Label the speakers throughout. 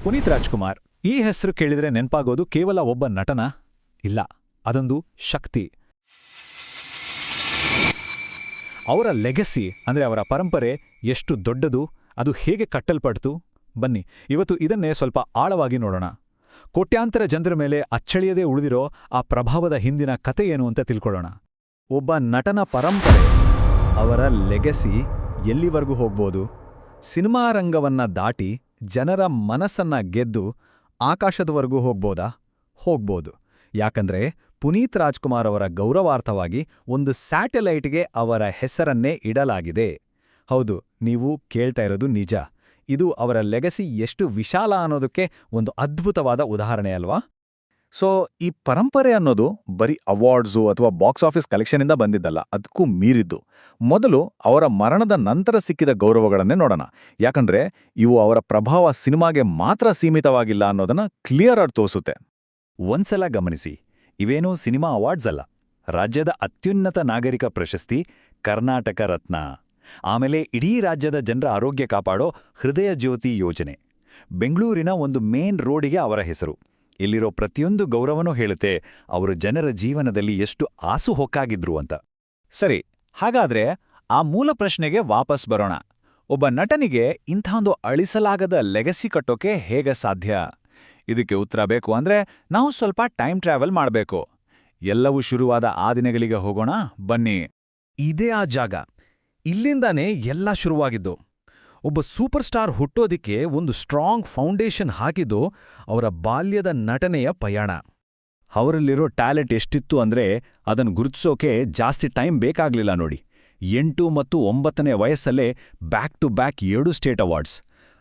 Speaker 1: ಪುನೀತ್ ರಾಜ್ಕುಮಾರ್ ಈ ಹೆಸರು ಕೇಳಿದ್ರೆ ನೆನಪಾಗೋದು ಕೇವಲ ಒಬ್ಬ ನಟನ? ಇಲ್ಲ, ಅದೊಂದು ಶಕ್ತಿ. ಅವರ ಲೆಗಸಿ ಅಂದ್ರೆ ಅವರ ಪರಂಪರೆ ಎಷ್ಟು ದೊಡ್ಡದು, ಅದು ಹೇಗೆ ಕಟ್ಟಲ್ಪಡ್ತು? ಬನ್ನಿ ಇವತ್ತು ಇದನ್ನೇ ಸ್ವಲ್ಪ ಆಳವಾಗಿ ನೋಡೋಣ. ಕೋಟ್ಯಾಂತರ ಜನರ ಮೇಲೆ ಅಚ್ಚಳಿಯದೇ ಉಳಿದಿರೋ ಆ ಪ್ರಭಾವದ ಹಿಂದಿನ ಕತೆ ಏನು ಅಂತ ತಿಳ್ಕೊಳ್ಳೋಣ. ಒಬ್ಬ ನಟನ ಪರಂಪರೆ, ಅವರ ಲೆಗಸಿ ಎಲ್ಲಿವರೆಗೂ ಹೋಗ್ಬೋದು? ಸಿನಿಮಾ ರಂಗವನ್ನ ದಾಟಿ ಜನರ ಮನಸ್ಸನ್ನ ಗೆದ್ದು ಆಕಾಶದವರೆಗೂ ಹೋಗ್ಬೋದಾ? ಹೋಗ್ಬೋದು. ಯಾಕಂದ್ರೆ ಪುನೀತ್ ರಾಜ್ಕುಮಾರ್ ಅವರ ಗೌರವಾರ್ಥವಾಗಿ ಒಂದು ಸ್ಯಾಟಲೈಟ್ಗೆ ಅವರ ಹೆಸರನ್ನೇ ಇಡಲಾಗಿದೆ. ಹೌದು, ನೀವು ಕೇಳ್ತಾ ಇರೋದು ನಿಜ. ಇದು ಅವರ ಲೆಗಸಿ ಎಷ್ಟು ವಿಶಾಲ ಅನ್ನೋದಕ್ಕೆ ಒಂದು ಅದ್ಭುತವಾದ ಉದಾಹರಣೆ ಅಲ್ವಾ? ಸೊ ಈ ಪರಂಪರೆ ಅನ್ನೋದು ಬರೀ ಅವಾರ್ಡ್ಸು ಅಥವಾ ಬಾಕ್ಸ್ ಆಫೀಸ್ ಕಲೆಕ್ಷನಿಂದ ಬಂದಿದ್ದಲ್ಲ, ಅದಕ್ಕೂ ಮೀರಿದ್ದು. ಮೊದಲು ಅವರ ಮರಣದ ನಂತರ ಸಿಕ್ಕಿದ ಗೌರವಗಳನ್ನೇ ನೋಡೋಣ. ಯಾಕಂದ್ರೆ ಇವು ಅವರ ಪ್ರಭಾವ ಸಿನಿಮಾಗೆ ಮಾತ್ರ ಸೀಮಿತವಾಗಿಲ್ಲ ಅನ್ನೋದನ್ನ ಕ್ಲಿಯರ್ ಆಗಿ ತೋರಿಸುತ್ತೆ. ಒಂದ್ಸಲ ಗಮನಿಸಿ, ಇವೇನೂ ಸಿನಿಮಾ ಅವಾರ್ಡ್ಸ್ ಅಲ್ಲ. ರಾಜ್ಯದ ಅತ್ಯುನ್ನತ ನಾಗರಿಕ ಪ್ರಶಸ್ತಿ, ಕರ್ನಾಟಕ ರತ್ನ. ಆಮೇಲೆ ಇಡೀ ರಾಜ್ಯದ ಜನರ ಆರೋಗ್ಯ ಕಾಪಾಡೋ ಹೃದಯ ಜ್ಯೋತಿ ಯೋಜನೆ. ಬೆಂಗಳೂರಿನ ಒಂದು ಮೇನ್ ರೋಡಿಗೆ ಅವರ ಹೆಸರು. ಇಲ್ಲಿರೋ ಪ್ರತಿಯೊಂದು ಗೌರವನೂ ಹೇಳುತ್ತೆ ಅವರು ಜನರ ಜೀವನದಲ್ಲಿ ಎಷ್ಟು ಆಸುಹೊಕ್ಕಾಗಿದ್ರು ಅಂತ. ಸರಿ, ಹಾಗಾದ್ರೆ ಆ ಮೂಲ ಪ್ರಶ್ನೆಗೆ ವಾಪಸ್ ಬರೋಣ. ಒಬ್ಬ ನಟನಿಗೆ ಇಂಥೊಂದು ಅಳಿಸಲಾಗದ ಲೆಗಸಿ ಕಟ್ಟೋಕೆ ಹೇಗೆ ಸಾಧ್ಯ? ಇದಕ್ಕೆ ಉತ್ತರ ಬೇಕು ಅಂದ್ರೆ ನಾವು ಸ್ವಲ್ಪ ಟೈಮ್ ಟ್ರಾವೆಲ್ ಮಾಡಬೇಕು. ಎಲ್ಲವೂ ಶುರುವಾದ ಆ ದಿನಗಳಿಗೆ ಹೋಗೋಣ ಬನ್ನಿ. ಇದೇ ಆ ಜಾಗ. ಇಲ್ಲಿಂದಾನೇ ಎಲ್ಲ ಶುರುವಾಗಿದ್ದು. ಒಬ್ಬ ಸೂಪರ್ ಸ್ಟಾರ್ ಹುಟ್ಟೋದಿಕ್ಕೆ ಒಂದು ಸ್ಟ್ರಾಂಗ್ ಫೌಂಡೇಶನ್ ಹಾಕಿದ್ದು ಅವರ ಬಾಲ್ಯದ ನಟನೆಯ ಪಯಣ. ಅವರಲ್ಲಿರೋ ಟ್ಯಾಲೆಂಟ್ ಎಷ್ಟಿತ್ತು ಅಂದ್ರೆ ಅದನ್ನು ಗುರುತಿಸೋಕೆ ಜಾಸ್ತಿ ಟೈಮ್ ಬೇಕಾಗ್ಲಿಲ್ಲ ನೋಡಿ. 8 ಮತ್ತು 9ನೇ ವಯಸ್ಸಲ್ಲೇ back to back 2 state awards.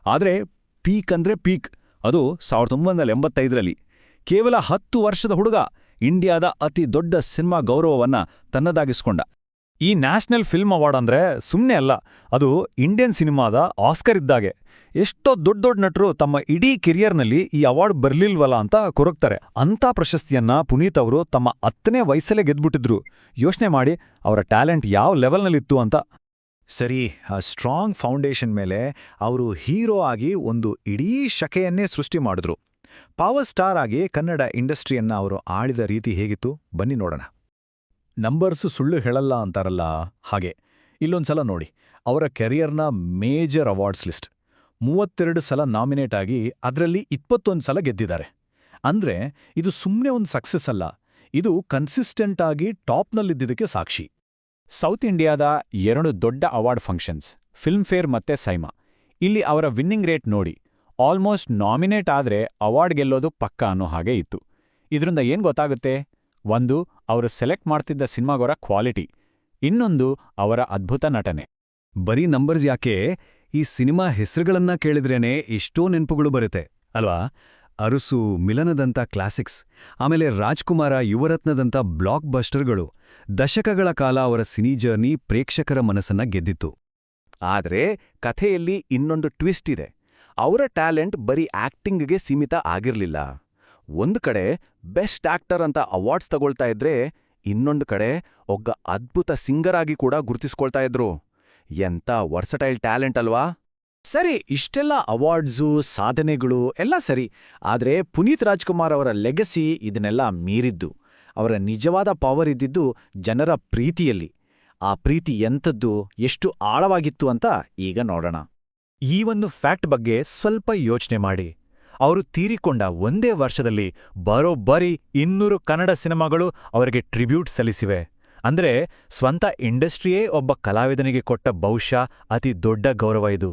Speaker 1: ಆದರೆ ಪೀಕ್ ಅಂದ್ರೆ ಪೀಕ್, ಅದು 1985ರಲ್ಲಿ. ಕೇವಲ 10 ವರ್ಷದ ಹುಡುಗ ಇಂಡಿಯಾದ ಅತಿ ದೊಡ್ಡ ಸಿನಿಮಾ ಗೌರವವನ್ನ ತನ್ನದಾಗಿಸ್ಕೊಂಡ. ಈ ನ್ಯಾಷನಲ್ ಫಿಲ್ಮ್ ಅವಾರ್ಡ್ ಅಂದ್ರೆ ಸುಮ್ಮನೆ ಅಲ್ಲ, ಅದು ಇಂಡಿಯನ್ ಸಿನಿಮಾದ ಆಸ್ಕರ್ ಇದ್ದಾಗೆ. ಎಷ್ಟೋ ದೊಡ್ಡ ದೊಡ್ಡ ನಟರು ತಮ್ಮ ಇಡೀ ಕೆರಿಯರ್ನಲ್ಲಿ ಈ ಅವಾರ್ಡ್ ಬರ್ಲಿಲ್ವಲ್ಲ ಅಂತ ಕೊರಗ್ತಾರೆ. ಅಂಥ ಪ್ರಶಸ್ತಿಯನ್ನ ಪುನೀತ್ ಅವರು ತಮ್ಮ 10ನೇ ವಯಸ್ಸಲ್ಲೇ ಗೆದ್ಬಿಟ್ಟಿದ್ರು. ಯೋಚನೆ ಮಾಡಿ ಅವರ ಟ್ಯಾಲೆಂಟ್ ಯಾವ ಲೆವೆಲ್ನಲ್ಲಿತ್ತು ಅಂತ. ಸರಿ, ಆ ಸ್ಟ್ರಾಂಗ್ ಫೌಂಡೇಶನ್ ಮೇಲೆ ಅವರು ಹೀರೋ ಆಗಿ ಒಂದು ಇಡೀ ಶಕೆಯನ್ನೇ ಸೃಷ್ಟಿ ಮಾಡಿದ್ರು. ಪವರ್ ಸ್ಟಾರ್ ಆಗಿ ಕನ್ನಡ ಇಂಡಸ್ಟ್ರಿಯನ್ನ ಅವರು ಆಳಿದ ರೀತಿ ಹೇಗಿತ್ತು ಬನ್ನಿ ನೋಡೋಣ. ನಂಬರ್ಸು ಸುಳ್ಳು ಹೇಳಲ್ಲ ಅಂತಾರಲ್ಲ ಹಾಗೆ. ಇಲ್ಲೊಂದ್ಸಲ ನೋಡಿ ಅವರ ಕೆರಿಯರ್ನ ಮೇಜರ್ ಅವಾರ್ಡ್ಸ್ ಲಿಸ್ಟ್. 32 ಸಲ ನಾಮಿನೇಟ್ ಆಗಿ ಅದರಲ್ಲಿ 21 ಸಲ ಗೆದ್ದಿದ್ದಾರೆ. ಅಂದ್ರೆ ಇದು ಸುಮ್ಮನೆ ಒಂದು ಸಕ್ಸಸ್ ಅಲ್ಲ, ಇದು ಕನ್ಸಿಸ್ಟೆಂಟ್ ಆಗಿ ಟಾಪ್ನಲ್ಲಿದ್ದಕ್ಕೆ ಸಾಕ್ಷಿ. ಸೌತ್ ಇಂಡಿಯಾದ 2 ದೊಡ್ಡ ಅವಾರ್ಡ್ ಫಂಕ್ಷನ್ಸ್, ಫಿಲ್ಮ್ಫೇರ್ ಮತ್ತೆ ಸೈಮಾ. ಇಲ್ಲಿ ಅವರ ವಿನ್ನಿಂಗ್ ರೇಟ್ ನೋಡಿ, ಆಲ್ಮೋಸ್ಟ್ ನಾಮಿನೇಟ್ ಆದ್ರೆ ಅವಾರ್ಡ್ ಗೆಲ್ಲೋದು ಪಕ್ಕ ಅನ್ನೋ ಹಾಗೆ ಇತ್ತು. ಇದರಿಂದ ಏನ್ ಗೊತ್ತಾಗುತ್ತೆ? ಒಂದು, ಅವರು ಸೆಲೆಕ್ಟ್ ಮಾಡ್ತಿದ್ದ ಸಿನಿಮಾಗೋರ ಕ್ವಾಲಿಟಿ. ಇನ್ನೊಂದು, ಅವರ ಅದ್ಭುತ ನಟನೆ. ಬರೀ ನಂಬರ್ಸ್ ಯಾಕೆ, ಈ ಸಿನಿಮಾ ಹೆಸರುಗಳನ್ನ ಕೇಳಿದ್ರೇನೆ ಎಷ್ಟೋ ನೆನಪುಗಳು ಬರುತ್ತೆ ಅಲ್ವಾ? ಅರಸು, ಮಿಲನದಂಥ ಕ್ಲಾಸಿಕ್ಸ್, ಆಮೇಲೆ ರಾಜ್ಕುಮಾರ, ಯುವರತ್ನದಂಥ ಬ್ಲಾಕ್ ಬಸ್ಟರ್ಗಳು. ದಶಕಗಳ ಕಾಲ ಅವರ ಸಿನಿ ಜರ್ನಿ ಪ್ರೇಕ್ಷಕರ ಮನಸ್ಸನ್ನ ಗೆದ್ದಿತ್ತು. ಆದ್ರೆ ಕಥೆಯಲ್ಲಿ ಇನ್ನೊಂದು ಟ್ವಿಸ್ಟ್ ಇದೆ. ಅವರ ಟ್ಯಾಲೆಂಟ್ ಬರೀ ಆಕ್ಟಿಂಗ್ಗೆ ಸೀಮಿತ ಆಗಿರ್ಲಿಲ್ಲ. ಒಂದು ಕಡೆ ಬೆಸ್ಟ್ ಆಕ್ಟರ್ ಅಂತ ಅವಾರ್ಡ್ಸ್ ತಗೊಳ್ತಾ ಇದ್ರೆ, ಇನ್ನೊಂದು ಕಡೆ ಒಬ್ಬ ಅದ್ಭುತ ಸಿಂಗರ್ ಆಗಿ ಕೂಡ ಗುರುತಿಸ್ಕೊಳ್ತಾ ಇದ್ರು. ಎಂಥ ವರ್ಸಟೈಲ್ ಟ್ಯಾಲೆಂಟ್ ಅಲ್ವಾ? ಸರಿ, ಇಷ್ಟೆಲ್ಲ ಅವಾರ್ಡ್ಸು, ಸಾಧನೆಗಳು ಎಲ್ಲ ಸರಿ. ಆದ್ರೆ ಪುನೀತ್ ರಾಜ್ಕುಮಾರ್ ಅವರ ಲೆಗಸಿ ಇದನ್ನೆಲ್ಲ ಮೀರಿದ್ದು. ಅವರ ನಿಜವಾದ ಪವರ್ ಇದ್ದಿದ್ದು ಜನರ ಪ್ರೀತಿಯಲ್ಲಿ. ಆ ಪ್ರೀತಿ ಎಂಥದ್ದು, ಎಷ್ಟು ಆಳವಾಗಿತ್ತು ಅಂತ ಈಗ ನೋಡೋಣ. ಈ ಒಂದು ಫ್ಯಾಕ್ಟ್ ಬಗ್ಗೆ ಸ್ವಲ್ಪ ಯೋಚನೆ ಮಾಡಿ. ಅವರು ತೀರಿಕೊಂಡ ಒಂದೇ ವರ್ಷದಲ್ಲಿ ಬರೋಬ್ಬರಿ 200 ಕನ್ನಡ ಸಿನಿಮಾಗಳು ಅವರಿಗೆ ಟ್ರಿಬ್ಯೂಟ್ ಸಲ್ಲಿಸಿವೆ. ಅಂದ್ರೆ ಸ್ವಂತ ಇಂಡಸ್ಟ್ರಿಯೇ ಒಬ್ಬ ಕಲಾವಿದನಿಗೆ ಕೊಟ್ಟ ಬಹುಶಃ ಅತಿ ದೊಡ್ಡ ಗೌರವ ಇದು.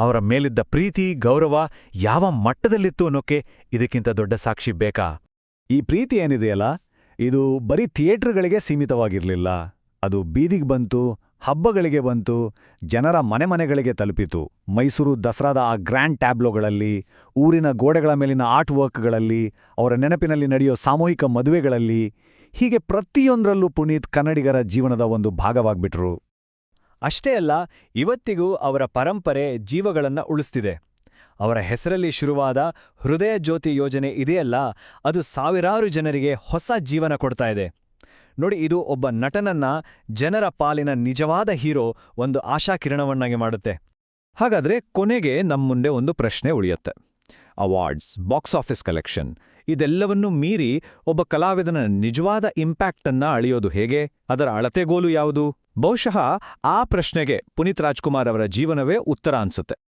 Speaker 1: ಅವರ ಮೇಲಿದ್ದ ಪ್ರೀತಿ, ಗೌರವ ಯಾವ ಮಟ್ಟದಲ್ಲಿತ್ತು ಅನ್ನೋಕೆ ಇದಕ್ಕಿಂತ ದೊಡ್ಡ ಸಾಕ್ಷಿ ಬೇಕಾ? ಈ ಪ್ರೀತಿ ಏನಿದೆಯಲ್ಲ, ಇದು ಬರೀ ಥಿಯೇಟರ್ಗಳಿಗೆ ಸೀಮಿತವಾಗಿರಲಿಲ್ಲ. ಅದು ಬೀದಿಗೆ ಬಂತು, ಹಬ್ಬಗಳಿಗೆ ಬಂತು, ಜನರ ಮನೆಗಳಿಗೆ ತಲುಪಿತು. ಮೈಸೂರು ದಸರಾದ ಆ ಗ್ರ್ಯಾಂಡ್ ಟ್ಯಾಬ್ಲೋಗಳಲ್ಲಿ, ಊರಿನ ಗೋಡೆಗಳ ಮೇಲಿನ ಆರ್ಟ್ ವರ್ಕ್ಗಳಲ್ಲಿ, ಅವರ ನೆನಪಿನಲ್ಲಿ ನಡೆಯೋ ಸಾಮೂಹಿಕ ಮದುವೆಗಳಲ್ಲಿ, ಹೀಗೆ ಪ್ರತಿಯೊಂದರಲ್ಲೂ ಪುನೀತ್ ಕನ್ನಡಿಗರ ಜೀವನದ ಒಂದು ಭಾಗವಾಗ್ಬಿಟ್ರು. ಅಷ್ಟೇ ಅಲ್ಲ, ಇವತ್ತಿಗೂ ಅವರ ಪರಂಪರೆ ಜೀವಗಳನ್ನ ಉಳಿಸ್ತಿದೆ. ಅವರ ಹೆಸರಲ್ಲಿ ಶುರುವಾದ ಹೃದಯ ಜ್ಯೋತಿ ಯೋಜನೆ ಇದೆಯಲ್ಲ, ಅದು ಸಾವಿರಾರು ಜನರಿಗೆ ಹೊಸ ಜೀವನ ಕೊಡ್ತಾ ಇದೆ. ನೋಡಿ, ಇದು ಒಬ್ಬ ನಟನನ್ನ ಜನರ ಪಾಲಿನ ನಿಜವಾದ ಹೀರೋ, ಒಂದು ಆಶಾಕಿರಣವನ್ನಾಗಿ ಮಾಡುತ್ತೆ. ಹಾಗಾದ್ರೆ ಕೊನೆಗೆ ನಮ್ಮುಂದೆ ಒಂದು ಪ್ರಶ್ನೆ ಉಳಿಯುತ್ತೆ. ಅವಾರ್ಡ್ಸ್, ಬಾಕ್ಸ್ ಆಫೀಸ್ ಕಲೆಕ್ಷನ್ ಇದೆಲ್ಲವನ್ನೂ ಮೀರಿ ಒಬ್ಬ ಕಲಾವಿದನ ನಿಜವಾದ ಇಂಪ್ಯಾಕ್ಟ್ ಅನ್ನ ಅಳೆಯೋದು ಹೇಗೆ? ಅದರ ಅಳತೆಗೋಲು ಯಾವುದು? ಬಹುಶಃ ಆ ಪ್ರಶ್ನೆಗೆ ಪುನೀತ್ ರಾಜ್ಕುಮಾರ್ ಅವರ ಜೀವನವೇ ಉತ್ತರ ಅನ್ಸುತ್ತೆ.